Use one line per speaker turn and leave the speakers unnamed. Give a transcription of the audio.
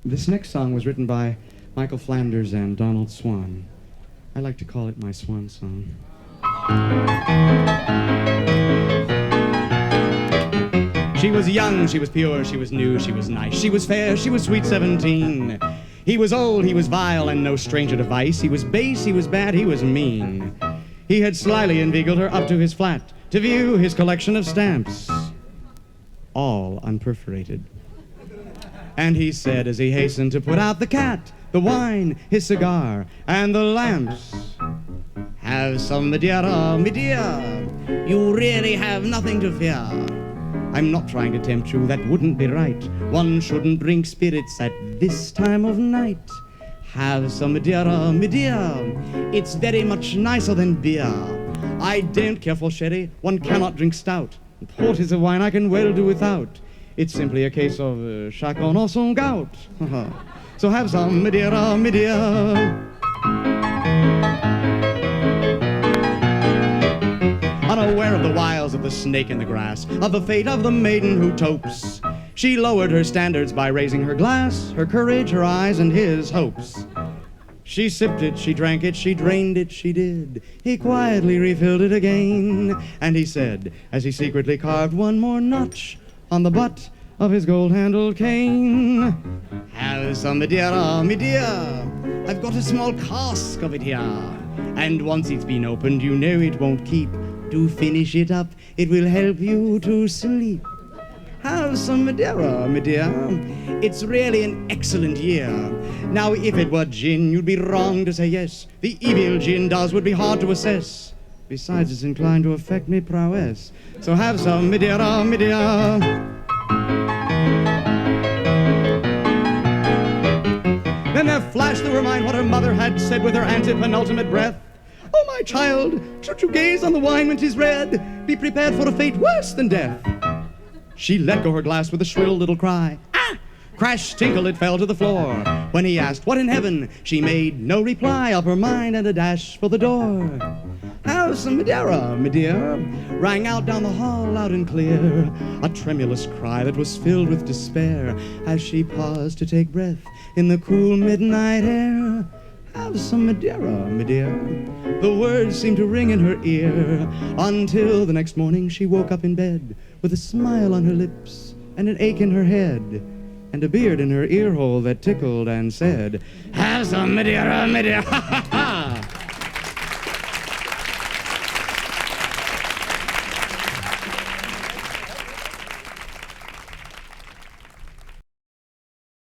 This next song was written by Michael Flanders and Donald Swann. I like to call it my Swan song. She was young, she was pure, she was new, she was nice. She was fair, she was sweet 17. He was old, he was vile, and no stranger to vice. He was base, he was bad, he was mean. He had slyly inveigled her up to his flat to view his collection of stamps, all unperforated. And he said as he hastened to put out the cat, the wine, his cigar, and the lamps, "Have some Madeira, me dear. You really have nothing to fear. I'm not trying to tempt you, that wouldn't be right. One shouldn't drink spirits at this time of night. Have some Madeira, me dear. It's very much nicer than beer. I don't care for sherry, one cannot drink stout. Port is a wine I can well do without. It's simply a case of chacun or son gout. So have some Madeira, me dear." Unaware of the wiles of the snake in the grass, of the fate of the maiden who topes, she lowered her standards by raising her glass, her courage, her eyes, and his hopes. She sipped it, she drank it, she drained it, she did. He quietly refilled it again, and he said, as he secretly carved one more notch on the butt of his gold-handled cane, "Have some Madeira, me dear. I've got a small cask of it here, and once it's been opened, you know it won't keep. Do finish it up, it will help you to sleep. Have some Madeira, me dear. It's really an excellent year. Now, if it were gin, you'd be wrong to say yes. The evil gin does would be hard to assess. Besides, it's inclined to affect me prowess. So have some Madeira, me dear." Then there flashed through her mind what her mother had said with her antepenultimate breath. "Oh, my child, should you gaze on the wine when 'tis red, be prepared for a fate worse than death." She let go her glass with a shrill little cry. Ah! Crash, tinkle, it fell to the floor. When he asked, "What in heaven?" she made no reply. Up her mind and a dash for the door. "Have some Madeira, me dear," rang out down the hall loud and clear, a tremulous cry that was filled with despair as she paused to take breath in the cool midnight air. "Have some Madeira, me dear." The words seemed to ring in her ear until the next morning she woke up in bed with a smile on her lips and an ache in her head and a beard in her ear hole that tickled and said, "Have some Madeira, me dear." Ha ha ha!